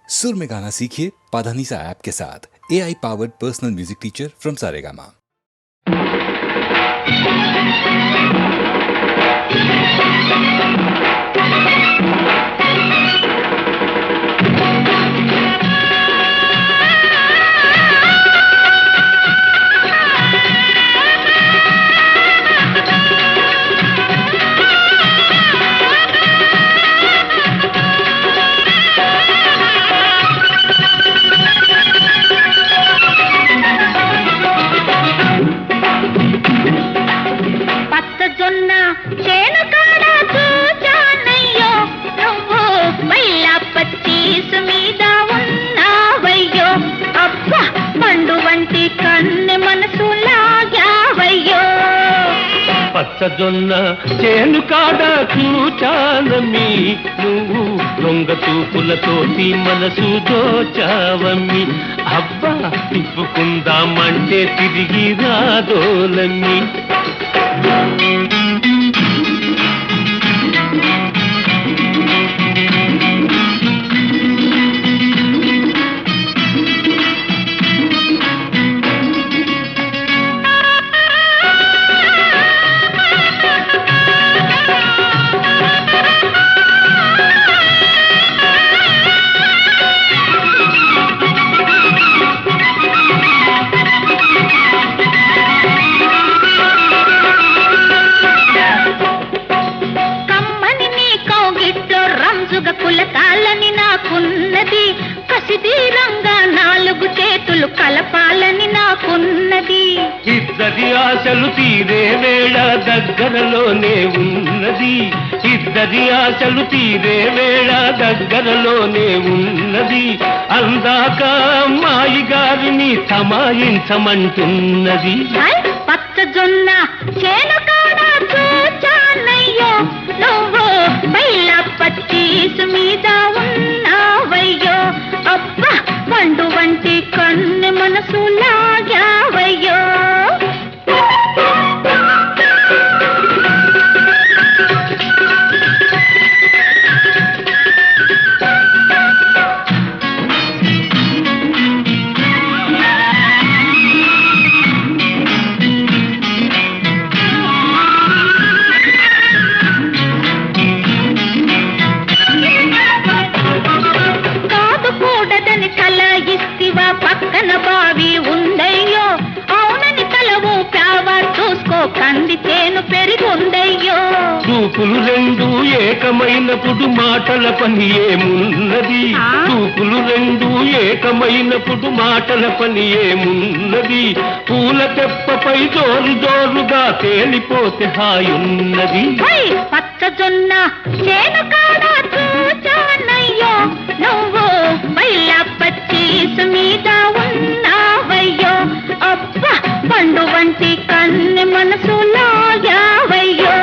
सुर में गाना सीखिए पाधानीसा ऐप के साथ। AI powered personal music teacher from Saregama. పచ్చజొన్న చేను కాడ చూచానమ్మి నువ్వు దొంగ చూపులతోటి మనసు దోచావమ్మి అబ్బా తిప్పుకుందామంటే తిరిగి రాదోలమ్మి కులకాలని నాకున్నది కసిది రంగా నాలుగు చేతులు కలపాలని నాకున్నది ఇద్దరి ఆశలు తీరే వేళ దగ్గరలోనే ఉన్నది ఇద్దరి ఆశలు తీరే వేళ దగ్గరలోనే ఉన్నది అందాక అమ్మాయి గారిని సమాయించమంటున్నది పచ్చజొన్న చేను కాడ చూచానయ్యో నువ్వు బయల పచ్చీసు మీద ఉన్నావయ్యో అబ్బా పండు వంటి కన్ను మనసు లాగావయ్యో పక్కన బావి ఉందయ్యో అవునని తల ఊపావా చూసుకో కంది చేను పెరిగుందయ్యో చూపులు రెండు ఏకమైనప్పుడు మాటల పని ఏమున్నది చూపులు రెండు ఏకమైనప్పుడు మాటల పని ఏమున్నది పూల తెప్పపై జోరు జోరుగా తేలిపోతే హాయున్నది పచ్చజొన్న చేను కాడ చూచానయ్యో నువ్వు బయల పచ్చీసు మీద ఉన్నావయ్యో అబ్బా పండు వంటి కన్ను మనసు లాగావయ్యో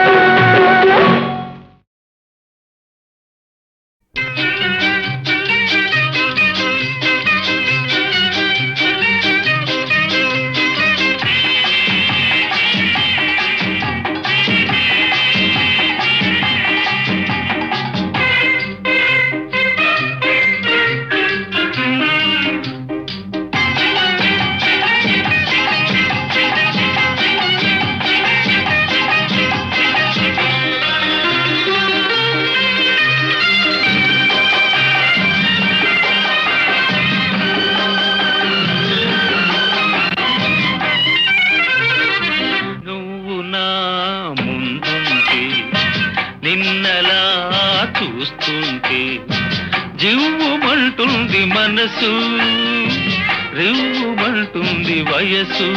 జివ్వుమంటుంది మనసు రివ్వుమంటుంది వయసు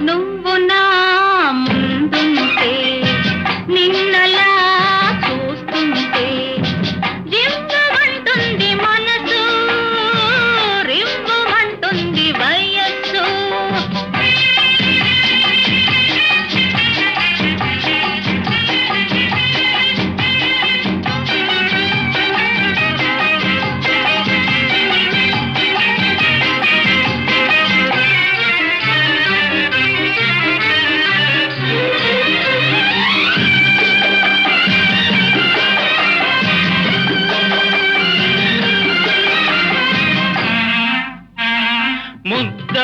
నువ్వు నా ముందుంటే నిన్నలా చూస్తుంటే జివ్వుమంటుంది మనసు రివ్వుమంటుంది వయస్సు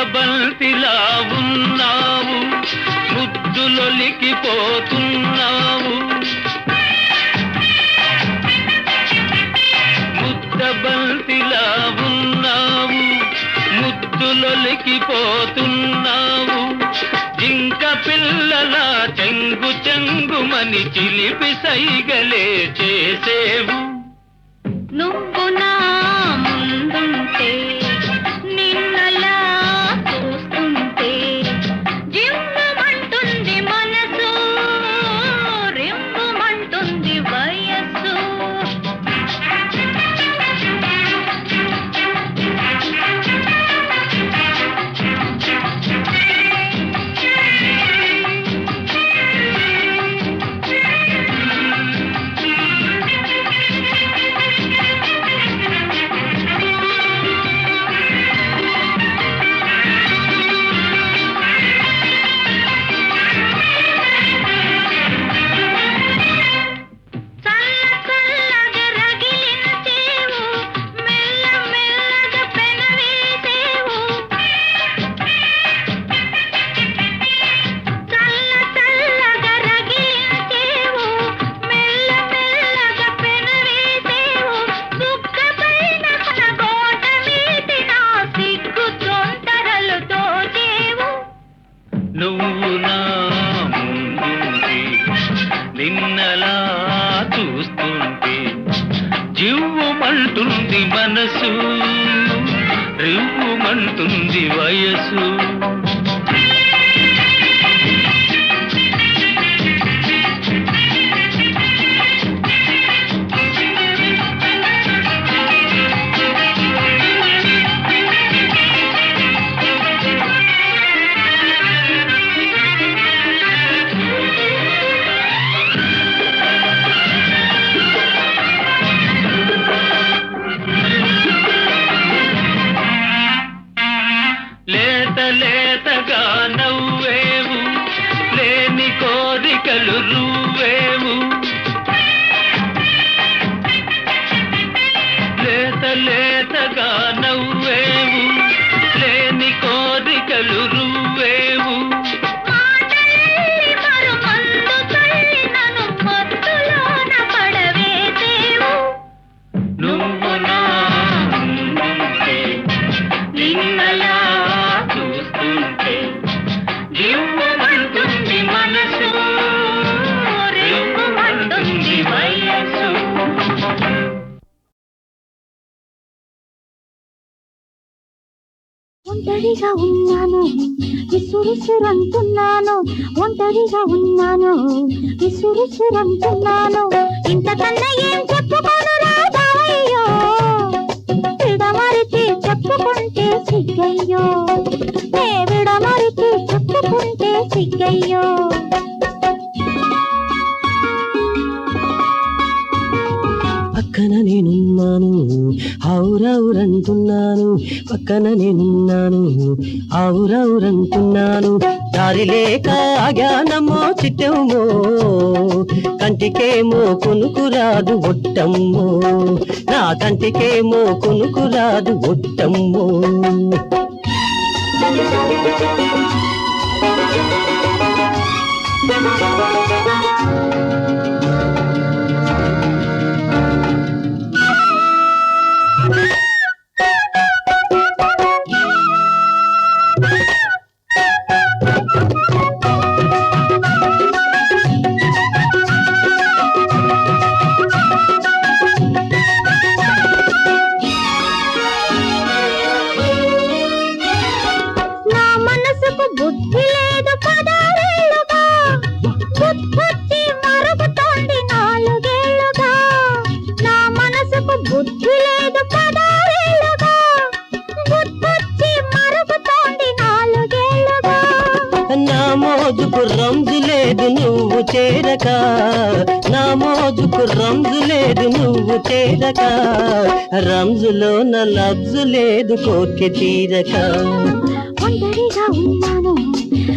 ముద్దబంతిలా ఉన్నావు, ముద్దులొలికిపోతున్నావు. ముద్దబంతిలా ఉన్నావు, ముద్దులొలికిపోతున్నావు. జింక పిల్లల చెంగు చెంగుమని చిలిపి సైగలే చేసేవు. నువ్వు నా ముందుంటే నిన్నలా చూస్తుంటే జివ్వుమంటుంది మనసు, రివ్వుమంటుంది వయస్సు. నువ్వు నా ముందుంటే నిన్నలా చూస్తుంటే జివ్వుమంటుంది మనసు, రివ్వుమంటుంది వయసు. లేతగా నవ్వేవు, లేని కోరికలు రువ్వేవు. లేతగా నవ్వేవు, లేని కోరికలు రువ్వేవు. నువ్వు నా ముందుంటే నిన్నలా చూస్తుంటే జివ్వుమంటుంది మనసు, రివ్వుమంటుంది వయసు. ఒంటరిగా ఉన్నాను విసురుసురంటున్నాను, ఒంటరిగా ఉన్నాను విసురుసురంటున్నాను. ఇంతకన్నా ఏం చెప్పుకోను రాబాయ్యో, విడమరిచి చెప్పుకుంటే సిగ్గయ్యో, నే విడమరిచి చెప్పుకుంటే సిగ్గయ్యో. పక్కన నేనున్నాను ఔరౌరంటున్నాను, పక్కన నేనున్నాను ఔరౌరంటున్నాను. దారి లేక ఆగానమ్మో చిట్టెమ్మో, కంటికేమో కొనుకురాదు ఒట్టమ్మో, నా కంటికేమో కొనుకురాదు ఒట్టమ్మో. బుద్ధి లేదు పదారేళ్ళుగా, బుద్ధొచ్చి మరుగుతోంది నాలుగేళ్లుగా. నా మనసుకు బుద్ధి లేదు పదారేళ్ళుగా, బుద్ధొచ్చి మరుగుతోంది నాలుగేళ్లుగా. నా మోజుకు రంజు లేదు నువ్వు చేరక, నా మోజుకు రంజు లేదు నువ్వు చేరక, రంజులో నా లబ్జు లేదు కోర్కె తీరక. ఒంటరిగా ఉన్నాను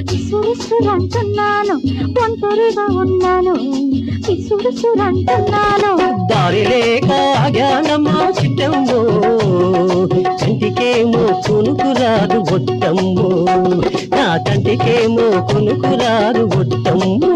విసురుసురంటున్నాను, ఒంటరిగా ఉన్నాను విసురుసురంటున్నాను. దారి లేక ఆగానమ్మా చిట్టమ్మో, కంటికేమో కునుకురాదు ఒట్టమ్మో నా కంటికేమో కునుకురాదు ఒట్టమ్మో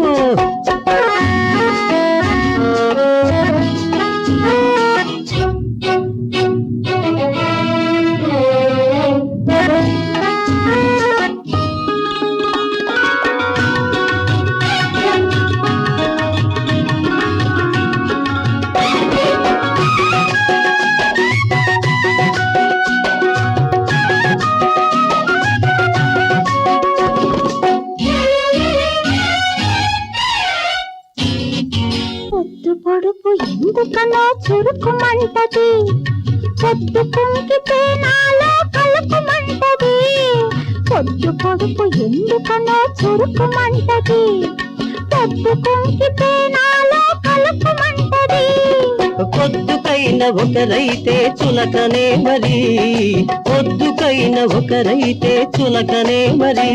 పొడుపు ఎందుకనో చురుకుమంటది పొద్దు కుంకితే నాలో కలుపుమంటది పొద్దు పొడుపు ఎందుకనో చురుకుమంటది పొద్దు కుంకితే నాలో కలుపుమంటది పొద్దుకైన ఒకరైతే చులకనే మరి పొద్దుకైన ఒకరైతే చులకనే మరి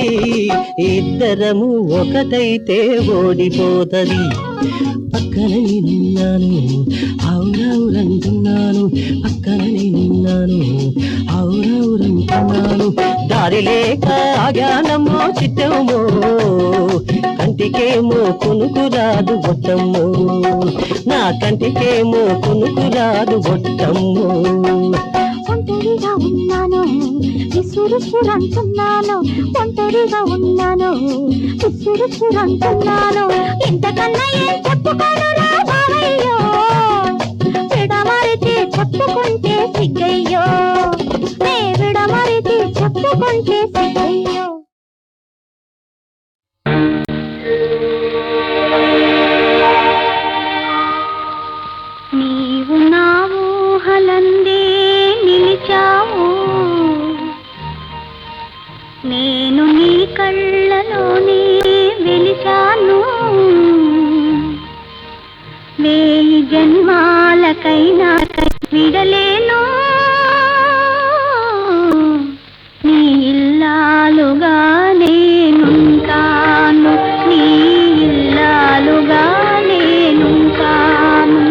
ఇద్దరము ఒకటైతే ఓడిపోతది పక్కన నేనున్నాను ఔరౌరంటున్నాను పక్కన నేనున్నాను ఔరౌరంటున్నాను దారి లేక ఆగానమ్మో చిట్టమో కంటికేమో కునుకురాదు బొట్టమ్మో నా కంటికేమో కునుకురాదు బొట్టమ్మో ఒంటరిగా ఉన్నాను విసురుసురంటున్నాను ఒంటరిగా ఉన్నాను విసురుసురంటున్నాను ఇంతకన్నా ఏం చెప్పుకోను రా బావయ్యో విడమరిచి చెప్పుకుంటే సిగ్గయ్యో నే విడమరిచి చెప్పుకుంటే సిగ్గయ్యో నీవు నా ఊహలందే నిలిచావు నేను నీ కళ్ళలోనే వెలిచాను వేయి జన్మాలకైనా విడలేను నీ ఇల్లాలుగా నేనుంటాను నీ ఇల్లాలుగా నేనుంటాను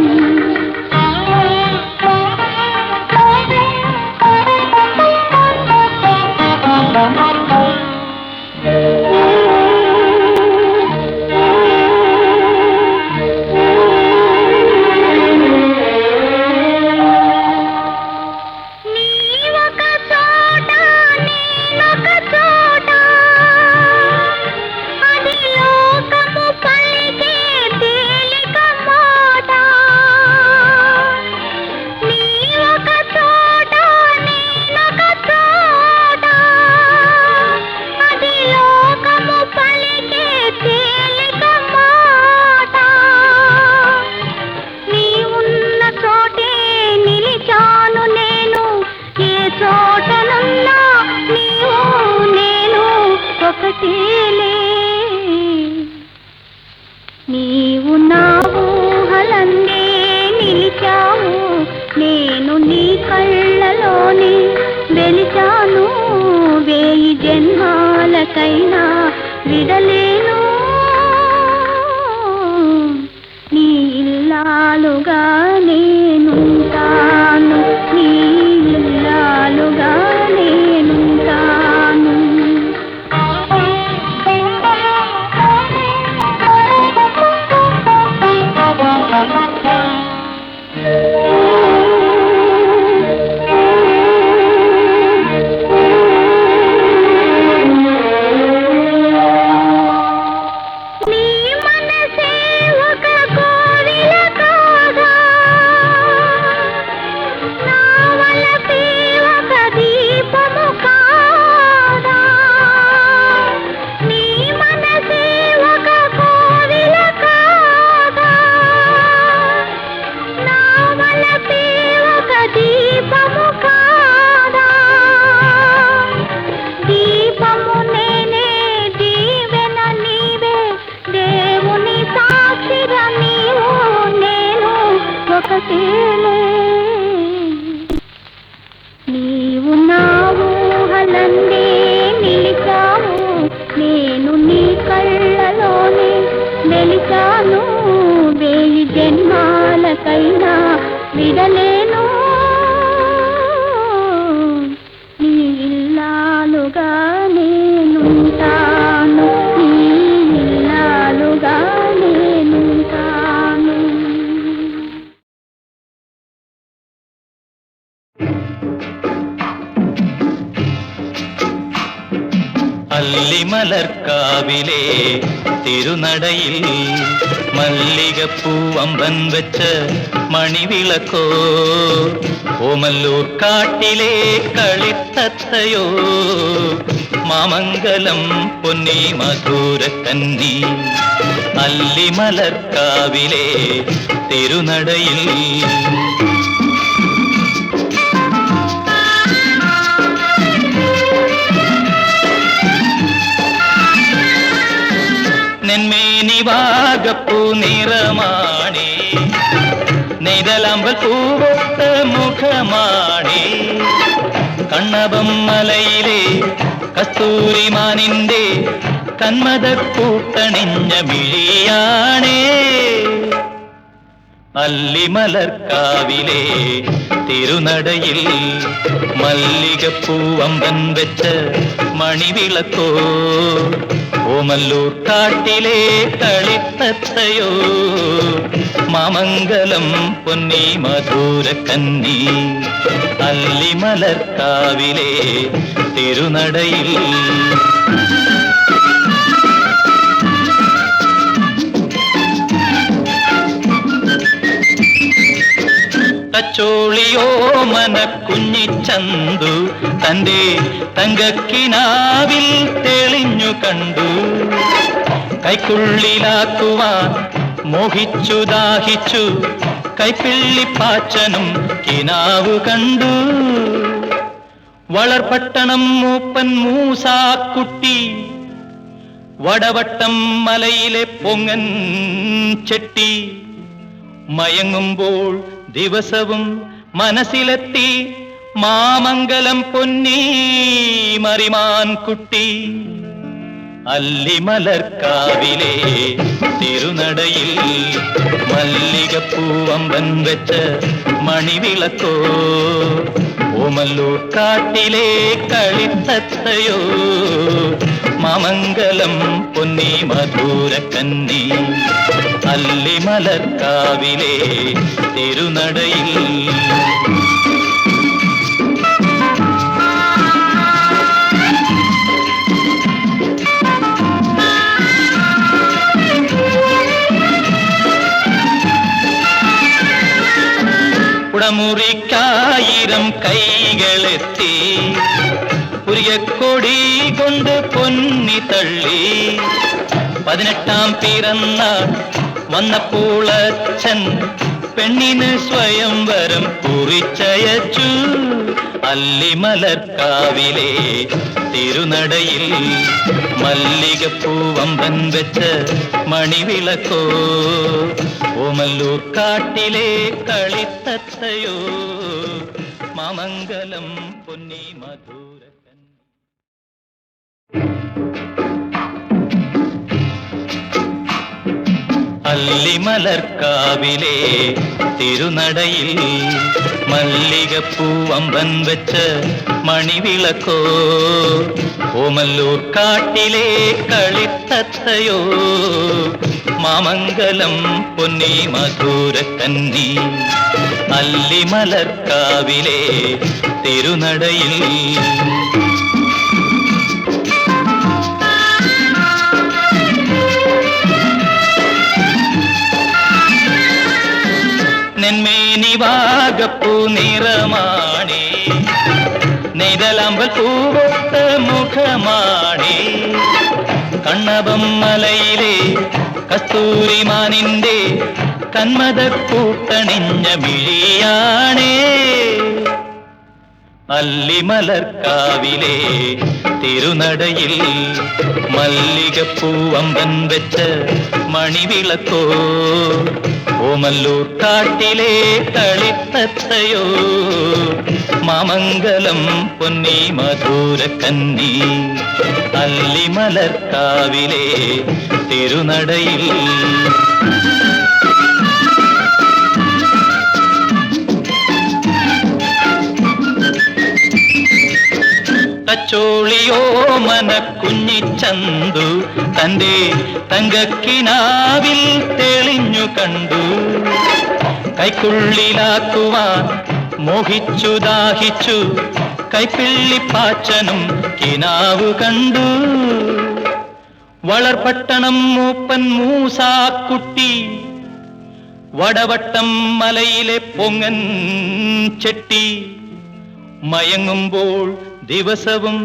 నీవు నా ఊహలందే నిలిచావు నేను నీ కళ్ళలోనే వెలిచాను వేయి జన్మాలకైనా విడలేను నీ ఇల్లాలుగా నేనుంటాను నీ ఇల్లాలుగా నేనుంటాను నీవు నా ఊహలందే నిలిచావు నేను నీ కళ్ళలోనే వెలిచాను వేయి జన్మాలకైనా విడలేను నీ അല്ലിമലർക്കാവിലെ തിരുനടയിൽ മല്ലികപ്പൂ അമ്പൻ വെച്ച മണിവിളക്കോ ഓമല്ലൂർ കാട്ടിലെ കളിത്തത്തയോ മാമംഗലം പൊന്നി മധുരക്കന്നി അല്ലിമലർക്കാവിലെ തിരുനടയിൽ നെന്മേനിവാകപ്പൂ നിറമാണേ നെയ്തലമ്പൽ പൂവൊത്ത മുഖമാണേ കണ്ണപം മലയിലെ കസ്തൂരിമാനിന്റെ കന്മദക്കൂട്ടണിഞ്ഞ മിഴിയാണേ അല്ലിമലർക്കാവിലെ തിരുനടയിൽ മല്ലികപ്പൂ അമ്പൻ വെച്ച മണിവിളക്കോ ഓമല്ലൂർ കാട്ടിലെ കളിത്തത്തയോ മാമംഗലം പൊന്നി മധുരക്കന്നി അല്ലിമലർക്കാവിലെ തിരുനടയിൽ തച്ചോളിയോ മനക്കുഞ്ഞിച്ചന്തു തന്റെ തങ്കക്കിനാവിൽ തെളിഞ്ഞു കണ്ടു കൈക്കുള്ളിലാക്കുവാൻ മോഹിച്ചു ദാഹിച്ചു കൈപ്പിള്ളിപ്പാച്ചനും കിനാവു കണ്ടു വളർപട്ടണം മൂപ്പൻ മൂസാക്കുട്ടി വടവട്ടം മലയിലെ പൊങ്ങൻ ചെട്ടി മയങ്ങുമ്പോൾ ദിവസവും മനസ്സിലെത്തി മാമംഗലം പൊന്നി മറിമാൻ കുട്ടി അല്ലിമലർക്കാവിലെ തിരുനടയിൽ മല്ലികപ്പൂവമ്പൻ വെച്ച മണിവിളക്കോ ഓമല്ലൂർ കാട്ടിലെ കളിത്തത്തയോ മാമംഗലം പൊന്നി മധുരക്കന്നി അല്ലിമലർക്കാവിലെ തിരുനടയിൽ കുടമുറിക്കായിരം കൈകളെത്തി പുരിയക്കൊടി കൊണ്ട് പൊന്നി തള്ളി 18-ാം പിറന്നാൾ വന്നപ്പോൾ അച്ഛൻ പെണ്ണിന് സ്വയംവരം കുറിച്ചയച്ചു അല്ലിമലർക്കാവിലെ തിരുനടയിൽ മല്ലികപ്പൂവമ്പൻ വെച്ച മണിവിളക്കോ ഓമല്ലൂർ കാട്ടിലെ കളിത്തത്തയോ മാമംഗലം പൊന്നി മധുരക്കൻ അല്ലിമലർക്കാവിലെ തിരുനടയിൽ മല്ലികപ്പൂവമ്പൻ വെച്ച മണിവിളക്കോ ഓമല്ലൂർ കാട്ടിലെ കളിത്തത്തയോ മാമംഗലം പൊന്നി മധുരക്കന്നി അല്ലിമലർക്കാവിലെ തിരുനടയിൽ നെന്മേനിവാകപ്പൂ നിറമാണേ നെയ്തലമ്പൽ പൂവൊത്ത മുഖമാണേ കണ്ണപം മലയിലെ കസ്തൂരിമാനിന്റെ കന്മദക്കൂട്ടണിഞ്ഞ മിഴിയാണേ അല്ലിമലർക്കാവിലെ തിരുനടയിൽ മല്ലികപ്പൂവമ്പൻ വെച്ച മണിവിളക്കോ ഓമല്ലൂർ കാട്ടിലെ കളിത്തത്തയോ മാമംഗലം പൊന്നി മധുരക്കന്നി അല്ലിമലർക്കാവിലെ തിരുനടയിൽ തച്ചോളിയോ മനക്കുഞ്ഞിച്ചന്തു തന്റെ തങ്കക്കിനാവിൽ തെളിഞ്ഞു കണ്ടു കൈക്കുള്ളിലാക്കുവാൻ മോഹിച്ചു ദാഹിച്ചു കൈപ്പിള്ളിപ്പാച്ചനും കിനാവു കണ്ടു. വളർപട്ടണം മൂപ്പൻ മൂസാക്കുട്ടി, വടവട്ടം മലയിലെ പൊങ്ങൻ ചെട്ടി, മയങ്ങുമ്പോൾ ദിവസവും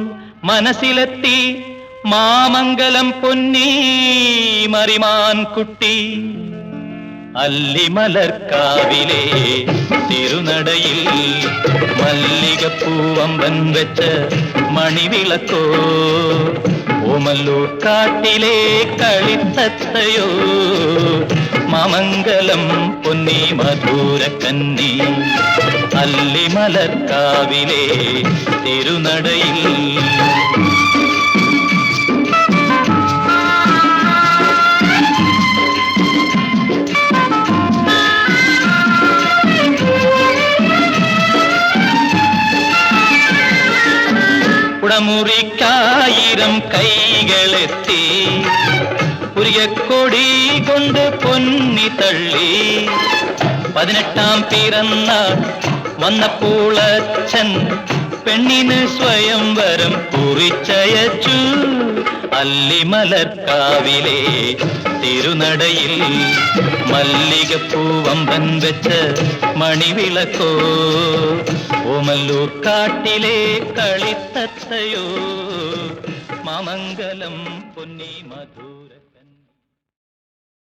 മനസ്സിലെത്തി മാമംഗലം പൊന്നി മറിമാൻ കുട്ടി. അല്ലിമലർക്കാവിലെ തിരുനടയിൽ മല്ലികപ്പൂവമ്പൻ വെച്ച മണിവിളക്കോ, ഓമല്ലൂർ കാട്ടിലെ കളിത്തത്തയോ, മാമംഗലം പൊന്നി മധുരക്കന്നി. അല്ലിമലർക്കാവിലെ തിരുനടയിൽ കുടമുറിക്കായിരം കൈകളെത്തി, പുരികക്കൊടി കൊണ്ട് പൊന്നി തള്ളി. 18 പിറന്നാൾ വന്നപ്പോളച്ഛൻ പെണ്ണിന് സ്വയംവരം കുറിച്ചയച്ചു. അല്ലിമലർക്കാവിലെ തിരുനടയിൽ മല്ലികപ്പൂവമ്പൻ വെച്ച മണിവിളക്കോ, ഓമല്ലൂർ കാട്ടിലെ കളിത്തത്തയോ, മാമംഗലം പൊന്നി മധു.